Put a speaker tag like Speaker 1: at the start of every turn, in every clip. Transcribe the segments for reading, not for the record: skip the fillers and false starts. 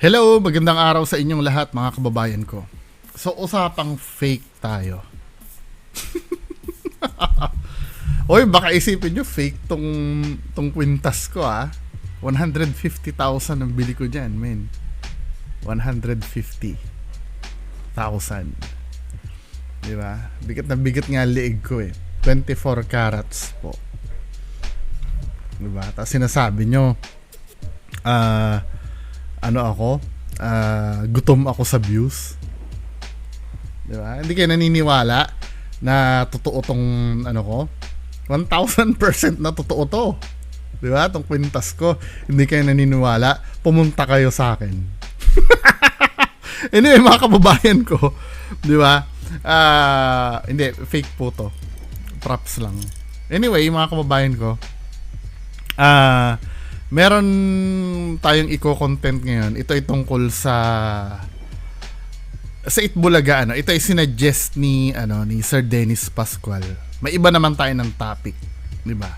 Speaker 1: Hello, magandang araw sa inyong lahat mga kababayan ko. So, usapang fake tayo. Oy, baka isipin nyo fake tong kwintas ko 150,000 ang bili ko dyan, men. 150,000. Diba? Bigat na bigat nga liig ko eh. 24 carats po. Diba? Tapos sinasabi nyo, gutom ako sa views. Diba? Hindi kayo naniniwala na totoo tong ko? 1,000% na totoo to. Diba? Tong kwintas ko. Hindi kayo naniniwala. Pumunta kayo sa akin. Anyway, mga kababayan ko, diba? Hindi, fake po to. Props lang. Anyway, mga kababayan ko, meron tayong eco-content ngayon. Ito ay tungkol sa Itbulaga. Ito ay sinuggest ni Sir Dennis Pascual. May iba naman tayo ng topic, 'di ba?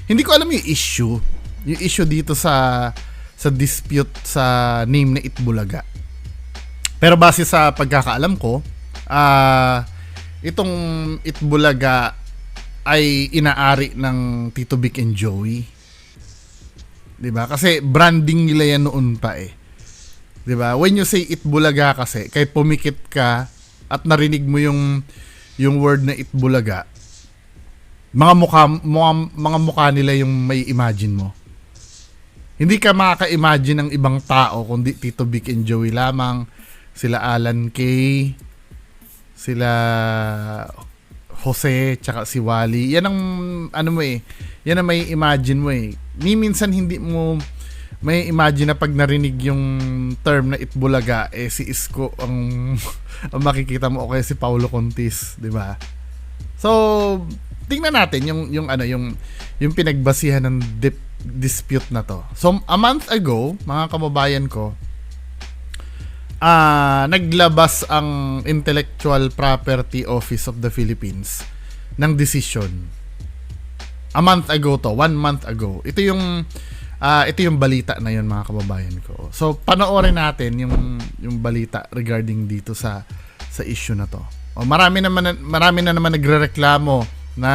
Speaker 1: Hindi ko alam yung issue. Yung issue dito sa dispute sa name na Itbulaga. Pero base sa pagkakaalam ko, itong Itbulaga ay inaari ng Tito Vic and Joey. 'Di ba? Kasi branding nila yan noon pa eh. 'Di ba? When you say Itbulaga kasi, kahit pumikit ka at narinig mo yung word na Itbulaga, mga mukha nila yung may imagine mo. Hindi ka makaka-imagine ng ibang tao kundi Tito Vic and Joey lamang, sila Alan Kay, sila Jose, tsaka si Wally. Yan ang yan ang may imagine mo eh. Minsan hindi mo may imagine na pag narinig yung term na Itbulaga si Isko ang makikita mo, o kaya si Paulo Contis, 'di ba? So, tingnan natin yung pinagbasihan ng dispute na to. So, a month ago, mga kababayan ko, naglabas ang Intellectual Property Office of the Philippines ng decision. A month ago to, 1 month ago. Ito yung balita na yun, mga kababayan ko. So, panoorin natin yung balita regarding dito sa issue na to. Marami na naman nagrereklamo na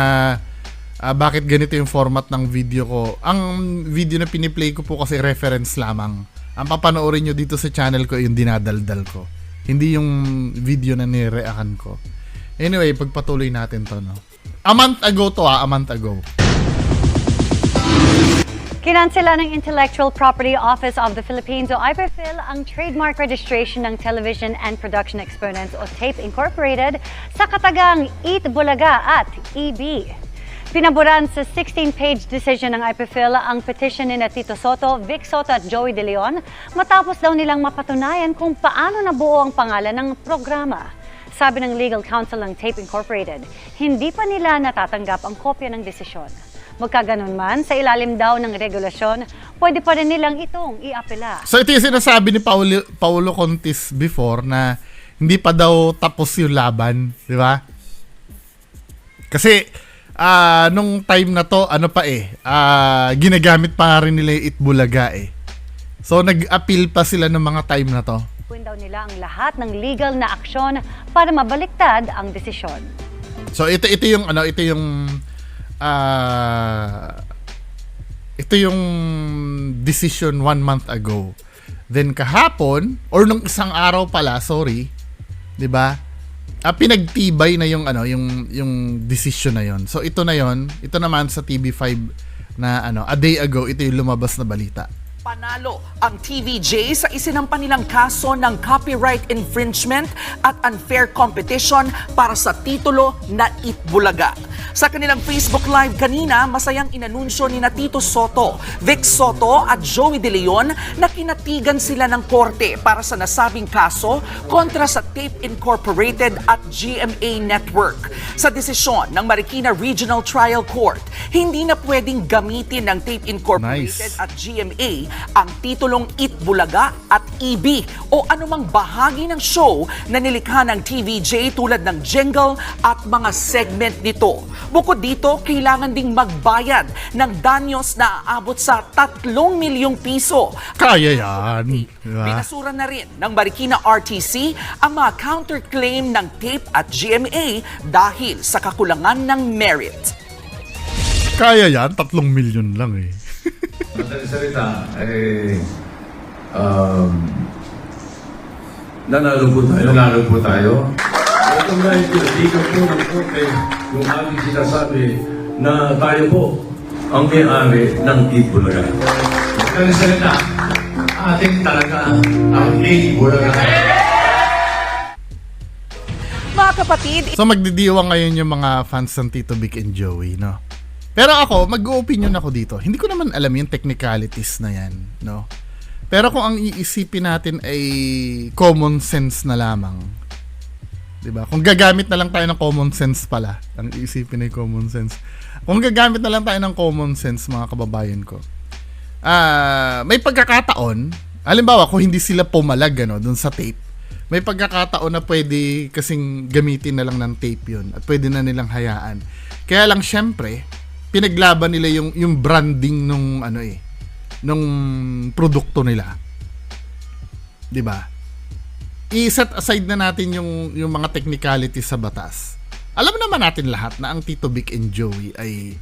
Speaker 1: bakit ganito yung format ng video ko. Ang video na piniplay ko po kasi reference lamang. Ang papanoorin nyo dito sa channel ko yung dinadaldal ko. Hindi yung video na nireakan ko. Anyway, pagpatuloy natin to, no? A month ago to, a month ago.
Speaker 2: Kinansela ng Intellectual Property Office of the Philippines o IPFIL ang trademark registration ng Television and Production Exponents o TAPE Incorporated sa katagang Itbulaga at EB. Pinaboran sa 16-page decision ng IPFIL ang petition ni Tito Soto, Vic Soto at Joey De Leon matapos daw nilang mapatunayan kung paano nabuo ang pangalan ng programa. Sabi ng Legal Counsel ng TAPE Incorporated, hindi pa nila natatanggap ang kopya ng desisyon. Magkaganon man, sa ilalim daw ng regulasyon, pwede pa rin nilang itong iapela.
Speaker 1: So ito yung sinasabi ni Paulo Contis before na hindi pa daw tapos yung laban, di ba? Kasi nung time na to, ginagamit pa rin nila yung Itbulaga eh. So nag-appeal pa sila ng mga time na to.
Speaker 2: Gawin daw nila ang lahat ng legal na aksyon para mabaliktad ang desisyon.
Speaker 1: So ito yung decision 1 month ago. Then kahapon or nung isang araw pala, 'di ba? Pinagtibay na yung decision na yon. So ito naman sa TV5 na a day ago, ito yung lumabas na balita.
Speaker 3: Panalo ang TVJ sa isinampa nilang kaso ng copyright infringement at unfair competition para sa titulo na Itbulaga. Sa kanilang Facebook Live kanina, masayang inanunsyo ni Tito Soto, Vic Soto at Joey De Leon na kinatigan sila ng korte para sa nasabing kaso kontra sa TAPE Incorporated at GMA Network. Sa desisyon ng Marikina Regional Trial Court, hindi na pwedeng gamitin ng TAPE Incorporated at GMA ang titulong Itbulaga at EB o anumang bahagi ng show na nilikha ng TVJ tulad ng jingle at mga segment nito. Bukod dito, kailangan ding magbayad ng danyos na aabot sa 3 milyong piso.
Speaker 1: Kaya yan. Diba?
Speaker 3: Binasura na rin ng Marikina RTC ang mga counterclaim ng TAPE at GMA dahil sa kakulangan ng merit.
Speaker 1: Kaya yan, 3 milyon lang eh.
Speaker 4: Madaling salita, nanalo po tayo. Ito nga yung tinitigan po ng korte, yung aming sinasabi na tayo po ang may-ari ng Itbulaga. Madaling salita, ating talaga ang Itbulaga.
Speaker 3: Mga kapatid,
Speaker 1: So magdidiwang ngayon yung mga fans ng Tito Vic and Joey, no? Pero ako, mag-opinion ako dito. Hindi ko naman alam yung technicalities na yan, no? Pero kung ang iisipin natin ay common sense na lamang, 'di ba? Kung gagamit na lang tayo ng common sense pala, ang iisipin ay common sense. Kung gagamit na lang tayo ng common sense, mga kababayan ko. May pagkakataon, halimbawa kung hindi sila pumalag doon sa tape, may pagkakataon na pwede kasing gamitin na lang ng tape 'yun at pwede na nilang hayaan. Kaya lang syempre, pinaglaban nila yung branding nung nung produkto nila. 'Di ba? I-set aside na natin yung mga technicalities sa batas. Alam naman natin lahat na ang Tito Vic and Joey ay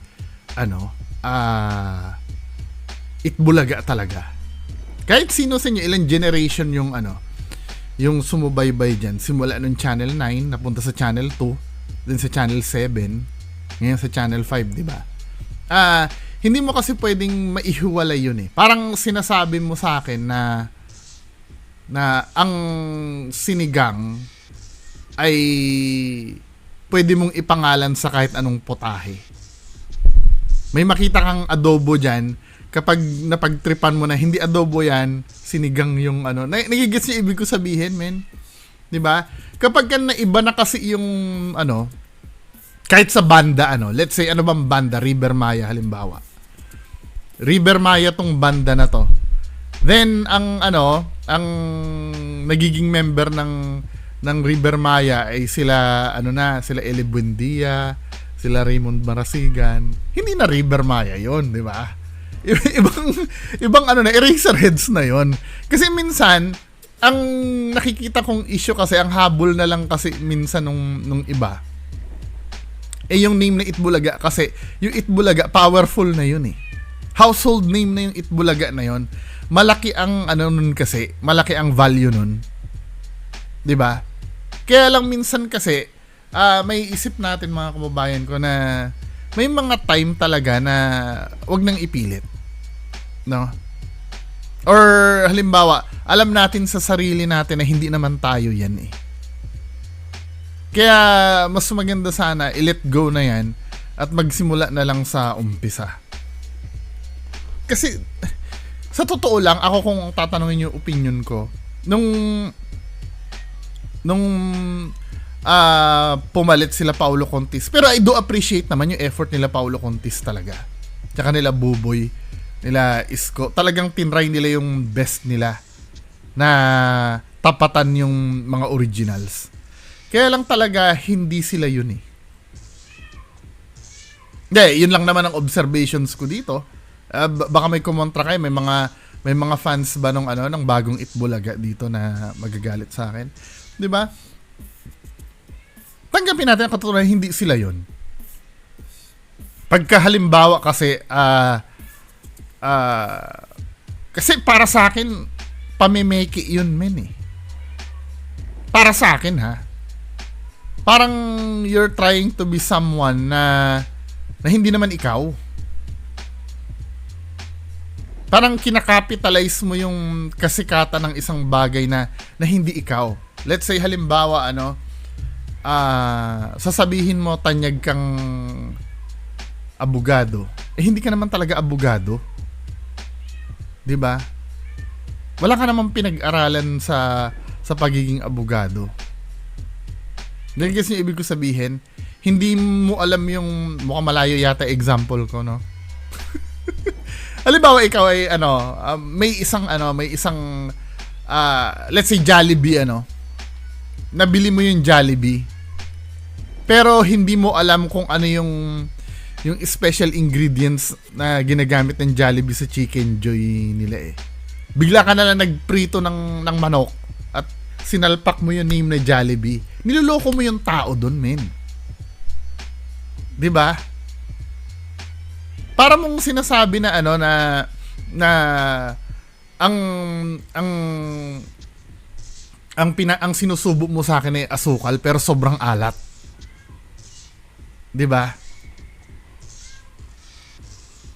Speaker 1: Itbulaga talaga. Kahit sino sa inyo, ilang generation yung sumubaybay diyan, simula nung Channel 9 napunta sa Channel 2, then sa Channel 7, ngayon sa Channel 5, 'di ba? Hindi mo kasi pwedeng maihiwalay yun eh. Parang sinasabi mo sa akin na ang sinigang ay pwede mong ipangalan sa kahit anong potahe. May makita kang adobo dyan, kapag napagtripan mo na hindi adobo yan, sinigang yung nagigets niyo ibig ko sabihin, men. 'Di ba? Kapag naiba na kasi yung kahit sa banda, let's say, bang banda, River Maya, halimbawa. River Maya tong banda na to. Then, ang nagiging member ng River Maya ay sila, sila Eli Buendia, sila Raymond Marasigan. Hindi na River Maya yon, di ba? Ibang Eraserheads na yon. Kasi minsan, ang nakikita kong issue kasi, ang habol na lang kasi minsan nung iba, yung name na Itbulaga kasi yung Itbulaga powerful na yun eh. Household name na yung Itbulaga na yun. Malaki ang nun kasi, malaki ang value nun. 'Di ba? Kaya lang minsan kasi may isip natin mga kababayan ko na may mga time talaga na wag nang ipilit. No? Or halimbawa, alam natin sa sarili natin na hindi naman tayo yan eh. Kaya mas maganda sana i-let go na yan at magsimula na lang sa umpisa. Kasi sa totoo lang, ako kung tatanungin yung opinion ko, nung pumalit sila Paulo Contis, pero I do appreciate naman yung effort nila Paulo Contis talaga. Tsaka nila Buboy, nila Isko, talagang tinry nila yung best nila na tapatan yung mga originals. Kaya lang talaga hindi sila yun eh. Hindi, yun lang naman ang observations ko dito. Baka may kumontra kayo, may mga fans ba ng bagong Itbulaga dito na magagalit sa akin. 'Di ba? Tanggapin natin ang katotohanan, hindi sila yun. Pagkahalimbawa kasi kasi para sa akin pamimeki yun, men eh. Para sa akin ha. Parang you're trying to be someone na hindi naman ikaw. Parang kinakapitalize mo yung kasikatan ng isang bagay na hindi ikaw. Let's say halimbawa sasabihin mo tanyag kang abogado. Hindi ka naman talaga abogado. 'Di ba? Wala ka namang pinag-aralan sa pagiging abogado. Then kasi yung ibig ko sabihin, hindi mo alam yung mukhang malayo yata example ko, no? Halimbawa ikaw ay may isang let's say Jollibee nabili mo yung Jollibee pero hindi mo alam kung ano yung special ingredients na ginagamit ng Jollibee sa Chicken Joy nila eh. Bigla ka na lang nagprito ng manok at sinalpak mo yung name na Jollibee. Niloloko mo yung tao doon, men. 'Di ba? Para mong sinasabi na ang sinusubo mo sa akin ay asukal pero sobrang alat. 'Di ba?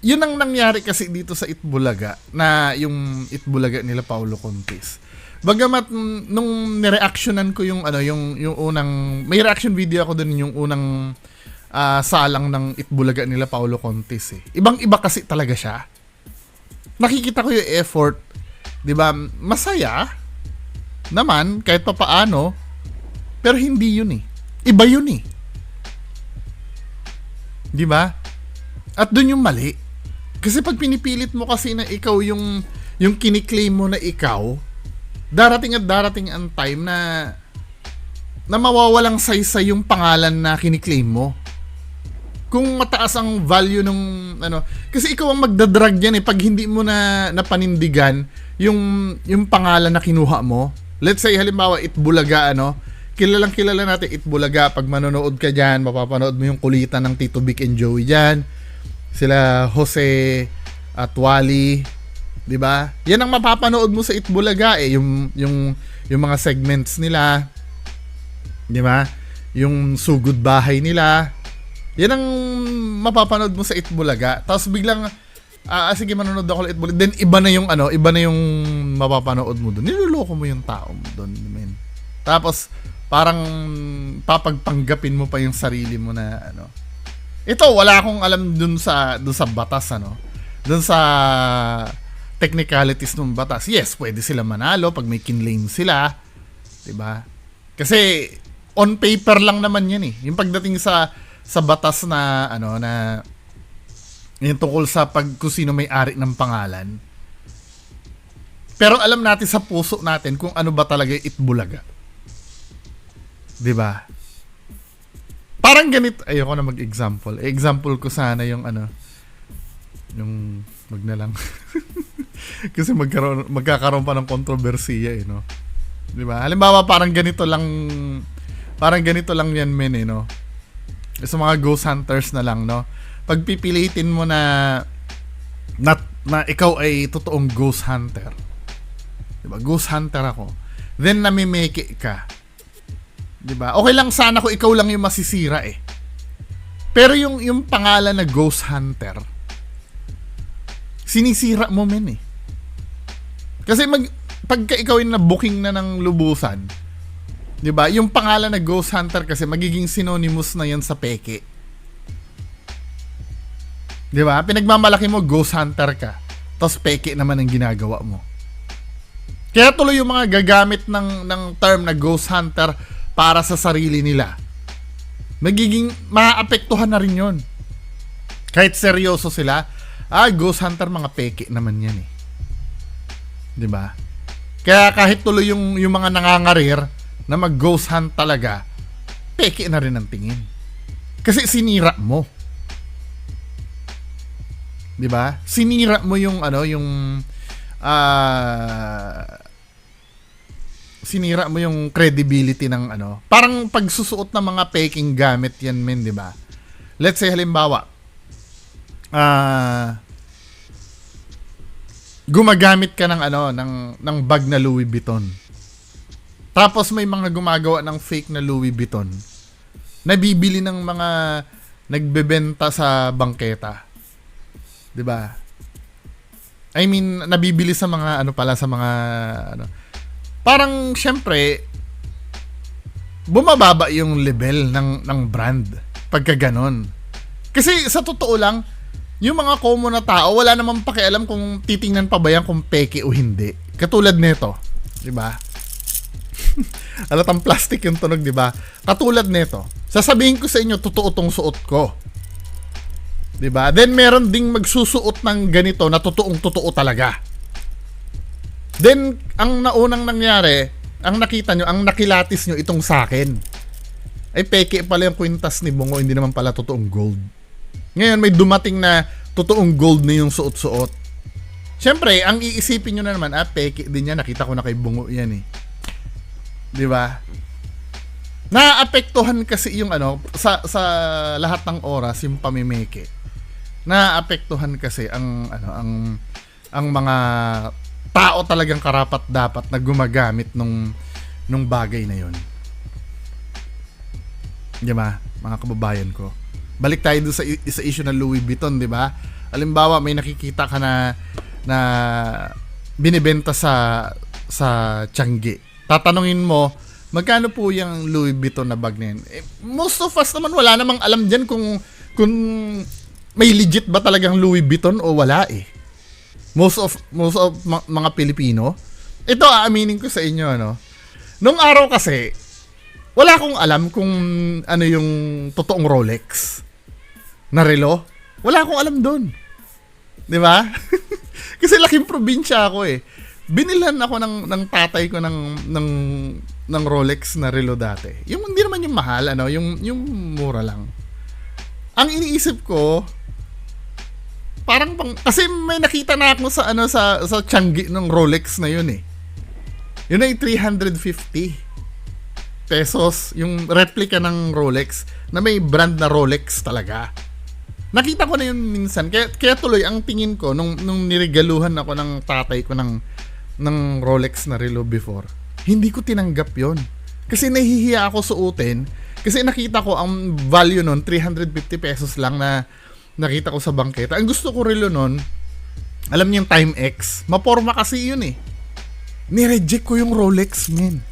Speaker 1: Yun ang nangyari kasi dito sa Itbulaga, na yung Itbulaga nila Paulo Contis. Bagamat nung nireactionan ko yung unang, may reaction video ako dun yung unang salang ng Itbulaga nila Paulo Contis eh. Ibang-iba kasi talaga siya. Nakikita ko yung effort, 'di ba? Masaya naman kahit papaano, pero hindi yun eh. Iba yun eh. 'Di ba? At dun yung mali. Kasi pag pinipilit mo kasi na ikaw yung kiniklaim mo na ikaw, darating ang time na mawawalang saysay yung pangalan na kiniklaim mo. Kung mataas ang value ng kasi ikaw ang magdadrag yan eh pag hindi mo na napanindigan yung pangalan na kinuha mo. Let's say halimbawa Itbulaga kilalang kilala natin Itbulaga. Pag manonood ka diyan, mapapanood mo yung kulitan ng Tito Vic and Joey diyan. Sila Jose at Wally, 'di ba? Yan ang mapapanood mo sa Itbulaga eh, yung mga segments nila. 'Di ba? Yung sugod bahay nila. Yan ang mapapanood mo sa Itbulaga. Tapos biglang sige manonood ako ng Itbulaga. Then iba na yung mapapanood mo doon. Niloloko mo yung tao mo doon, men. Tapos parang papagpanggapin mo pa yung sarili mo na Ito wala akong alam dun sa batas dun sa technicalities ng batas. Yes, pwede sila manalo pag may kinlame sila, 'di ba? Kasi on paper lang naman 'yan eh. Yung pagdating sa batas na na yung tungkol sa kung sino may-ari ng pangalan. Pero alam natin sa puso natin kung ano ba talaga yung Itbulaga. 'Di ba? Parang ganito, ayoko na mag-example. Example ko sana yung yung wag na lang. Kasi magkakaroon pa ng kontrobersiya eh, no. 'Di ba? Halimbawa parang ganito lang yan, men, sa mga ghost hunters na lang, no. Pagpipilitin mo na ikaw ay totoong ghost hunter. 'Di ba? Ghost hunter ako. Then namimeke ka. 'Di ba? Okay lang sana kung ikaw lang yung masisira eh. Pero yung pangalan na ghost hunter, sinisira mo, men eh. Kasi pagka ikaw yung na-booking na ng lubusan, 'di ba? Yung pangalan na ghost hunter kasi magiging synonymous na yan sa peke. 'Di ba? Pinagmamalaki mo ghost hunter ka, tapos peke naman ang ginagawa mo. Kaya tuloy yung mga gagamit ng term na ghost hunter para sa sarili nila, magiging maapektuhan na rin yun. Kahit seryoso sila, ghost hunter, mga peke naman yan eh. 'Di ba? Kaya kahit tuloy yung mga nangangarir na mag-ghost hunt talaga, peke na rin ang tingin. Kasi sinira mo. 'Di ba? Sinira mo yung sinira mo yung credibility ng parang pagsusuot ng mga peking gamit yan, men, 'di ba? Let's say halimbawa gumagamit ka ng ng bag na Louis Vuitton. Tapos may mga gumagawa ng fake na Louis Vuitton. Nabibili ng mga nagbebenta sa bangketa. 'Di ba? I mean, nabibili sa mga sa mga parang syempre bumababa yung level ng brand pagka ganon. Kasi sa totoo lang, yung mga common na tao wala namang pakialam kung titingnan pa ba yan kung peke o hindi. Katulad nito, 'di ba? Alatang plastic yung tunog, 'di ba? Katulad nito. Sasabihin ko sa inyo, totoo tong suot ko. 'Di 'Di ba? Then meron ding magsusuot ng ganito na totoong totoo talaga. Then ang naunang nangyari, ang nakita nyo, ang nakilatis nyo itong sa akin, ay peke pala yung kwintas ni Bungo, hindi naman pala totoong gold. Ngayon may dumating na totoong gold na yung suot-suot. Siyempre, ang iisipin nyo na naman, peke din yan, nakita ko na kay Bungo yan eh. 'Di ba? Naapektuhan kasi yung sa lahat ng oras yung pamimeke. Naapektuhan kasi ang mga tao talagang karapat dapat na gumagamit nung bagay na yon. 'Di ba, mga kababayan ko? Balik tayo doon sa issue ng Louis Vuitton, 'di ba? Halimbawa, may nakikita ka na binibenta sa Tiangge. Tatanungin mo, magkano po yung Louis Vuitton na bag na yun? Most of us naman wala namang alam dyan kung may legit ba talagang Louis Vuitton o wala eh. Most of mga Pilipino. Ito, aaminin ko sa inyo, nung araw kasi, wala akong alam kung ano yung totoong Rolex na relo. Wala akong alam doon. 'Di ba? Kasi laking probinsya ako eh. Binilhan ako ng tatay ko ng Rolex na relo dati. Yung hindi naman yung mahal, yung mura lang. Ang iniisip ko, parang kasi may nakita na ako sa Tiangge ng Rolex na yun eh. Yun ay 350 pesos yung replica ng Rolex na may brand na Rolex talaga. Nakita ko na yun minsan. Kaya tuloy ang tingin ko nung niregaluhan ako ng tatay ko ng Rolex na relo before, hindi ko tinanggap yon. Kasi nahihiya ako suotin. Kasi nakita ko ang value nun 350 pesos lang na nakita ko sa bangketa. Ang gusto ko relo nun, alam niyo yung Timex, maporma kasi yun eh. Nireject ko yung Rolex, men.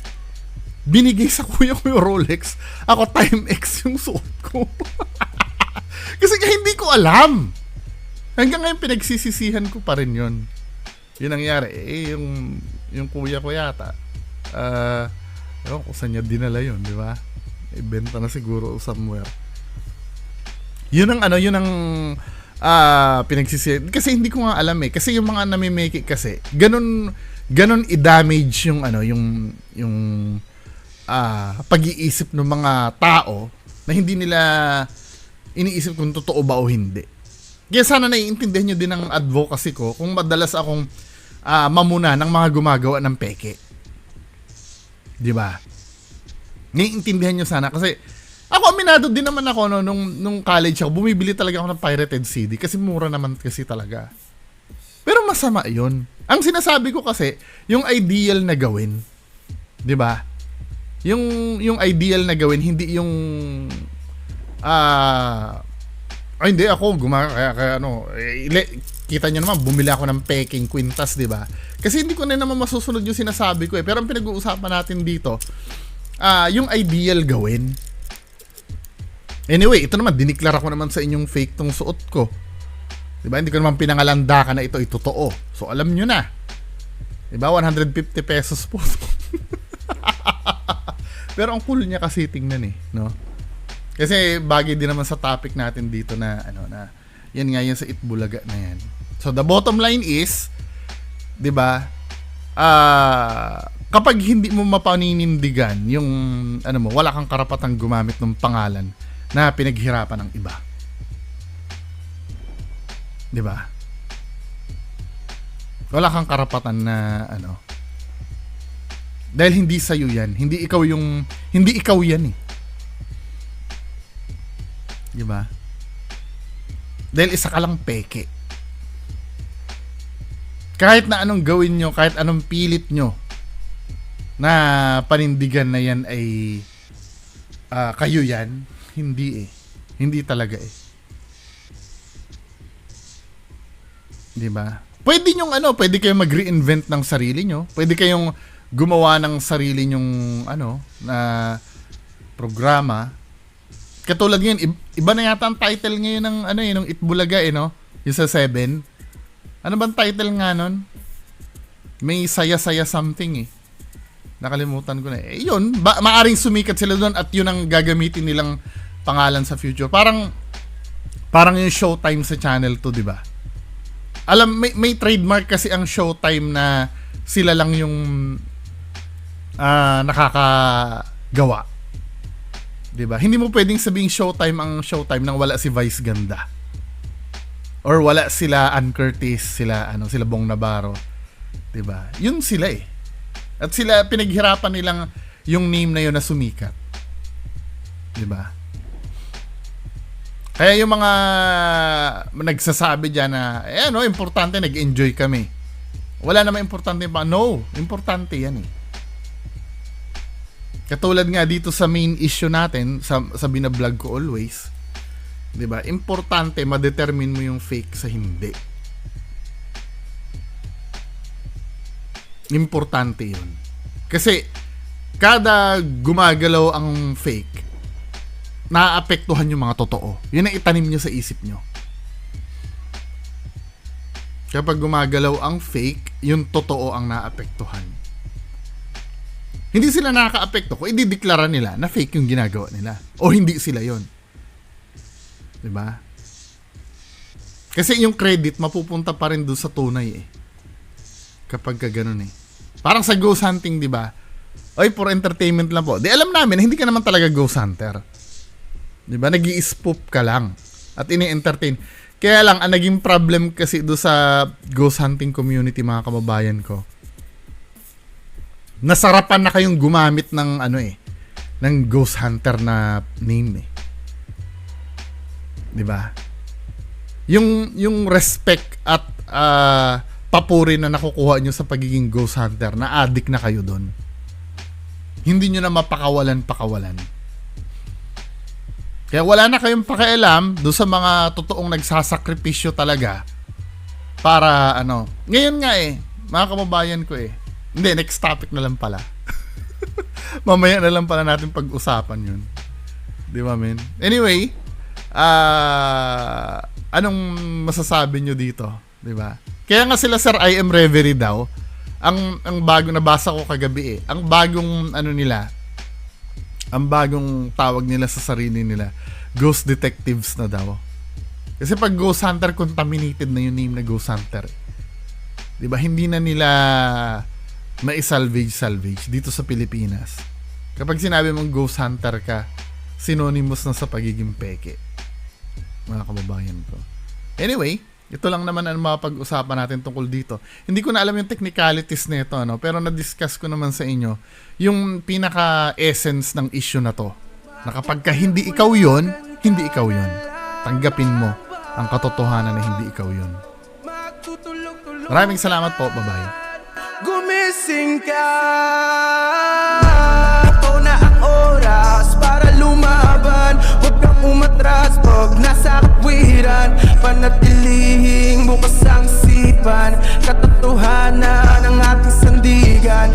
Speaker 1: Binigay sa kuya ko yung Rolex, ako Timex yung suot ko. Kasi hindi ko alam. Hanggang ngayon pinagsisisihan ko pa rin yun. Yun nangyari. Yung kuya ko yata, ewan ko saan niya dinala yun, di ba? Ibenta na siguro somewhere. Yun ang pinagsisihan. Kasi hindi ko nga alam eh. Kasi yung mga namimake kasi, ganun i-damage yung pag-iisip ng mga tao na hindi nila iniisip kung totoo ba o hindi. Kaya sana naiintindihan nyo din ang advocacy ko kung madalas akong mamuna ng mga gumagawa ng peke. Di ba? Naiintindihan nyo sana kasi ako aminado din naman ako nung college ako, bumibili talaga ako ng pirated CD kasi mura naman kasi talaga. Pero masama 'yon. Ang sinasabi ko kasi, yung ideal na gawin, 'di ba? Yung ideal na gawin, hindi yung hindi ako kaya kita nyo naman, bumili ako ng peking kwintas, 'di ba? Kasi hindi ko na naman masusunod yung sinasabi ko eh. Pero ang pinag-uusapan natin dito, yung ideal gawin. Anyway, ito naman, diniklara ko naman sa inyong fake tong suot ko. Diba? Hindi ko naman pinangalandakan na ito ay totoo. So, alam nyo na. Diba? 150 pesos po. Pero ang cool niya kasi tingnan eh. No? Kasi bagay din naman sa topic natin dito na, yan nga yan sa Itbulaga na yan. So, the bottom line is, diba, kapag hindi mo mapaninindigan yung, wala kang karapatang gumamit ng pangalan na pinaghirapan ng iba. 'Di ba? Wala kang karapatan na dahil hindi sa iyo 'yan. Hindi ikaw yan eh. 'Di ba? Dahil isa ka lang peke. Kahit na anong gawin nyo, kahit anong pilit nyo na panindigan na yan ay kayo yan, hindi eh. Hindi talaga eh. 'Di ba? Pwede kayong mag-reinvent ng sarili nyo. Pwede kayong gumawa ng sarili nyong na programa. Katulad ngayon, iba na yata ang title ngayon ng ng Itbulaga no? Yung sa 7. Ano bang title nga nun? May saya-saya something eh. Nakalimutan ko na eh. Yun, maaring sumikat sila doon at yun ang gagamitin nilang pangalan sa future. Parang Parang yung Showtime sa Channel 2, di ba? Alam, may trademark kasi ang Showtime na sila lang yung nakakagawa. Di ba? Hindi mo pwedeng sabing Showtime ang Showtime nang wala si Vice Ganda. Or wala sila Ann Curtis, sila Bong Navarro. Di ba? Yun sila eh. At sila pinaghirapan nilang yung name na yun na sumikat. Di ba? Kaya yung mga nagsasabi dyan na, importante, nag-enjoy kami. Wala namang importante pa. No, importante yan eh. Katulad nga dito sa main issue natin, sa binablog ko always, diba? Importante, ma-determine mo yung fake sa hindi. Importante yun. Kasi, kada gumagalaw ang fake, naaapektuhan yung mga totoo. Yun ang itanim nyo sa isip nyo. Kapag gumagalaw ang fake, yung totoo ang naapektuhan. Hindi sila nakaka-apekto kung idideklara nila na fake yung ginagawa nila. O hindi sila yon. Diba? Kasi yung credit, mapupunta pa rin doon sa tunay eh. Kapag ka ganun eh. Parang sa ghost hunting, diba? Oy, for entertainment lang po. Di alam namin, hindi ka naman talaga ghost hunter. Diba? Nag-i-spook ka lang at ini-entertain. Kaya lang, ang naging problem kasi do sa ghost hunting community, mga kababayan ko, nasarapan na kayong gumamit ng ng ghost hunter na name eh. Diba? Yung respect at papuri na nakukuha nyo sa pagiging ghost hunter, na addict na kayo doon. Hindi nyo na mapakawalan. Kaya wala na kayong pakialam doon sa mga totoong nagsasakripisyo talaga para Ngayon nga mga kababayan ko Hindi, next topic na lang pala. Mamaya na lang pala natin pag-usapan yun. Di ba, men? Anyway, anong masasabi nyo dito? Di ba? Kaya nga sila Sir I Am Reverie daw, ang bagong nabasa ko kagabi ang bagong ang bagong tawag nila sa sarili nila, ghost detectives na daw. Kasi pag ghost hunter, contaminated na yung name na ghost hunter. Diba? Hindi na nila mai-salvage dito sa Pilipinas. Kapag sinabi mong ghost hunter ka, synonymous na sa pagiging peke. Mga kababayan ko. Anyway, ito lang naman ang mapag-usapan natin tungkol dito. Hindi ko na alam yung technicalities nito, pero na-discuss ko naman sa inyo yung pinaka-essence ng issue na to. Na kapag ka hindi ikaw yun, hindi ikaw yun. Tanggapin mo ang katotohanan na hindi ikaw yun. Maraming salamat po. Bye-bye.
Speaker 5: Gumising ka. Ito na ang oras para lumaban. Huwag kang umatras pag nasa katwiran. Panatilihing bukas ang isipan. Katotohanan ang ating sandigan.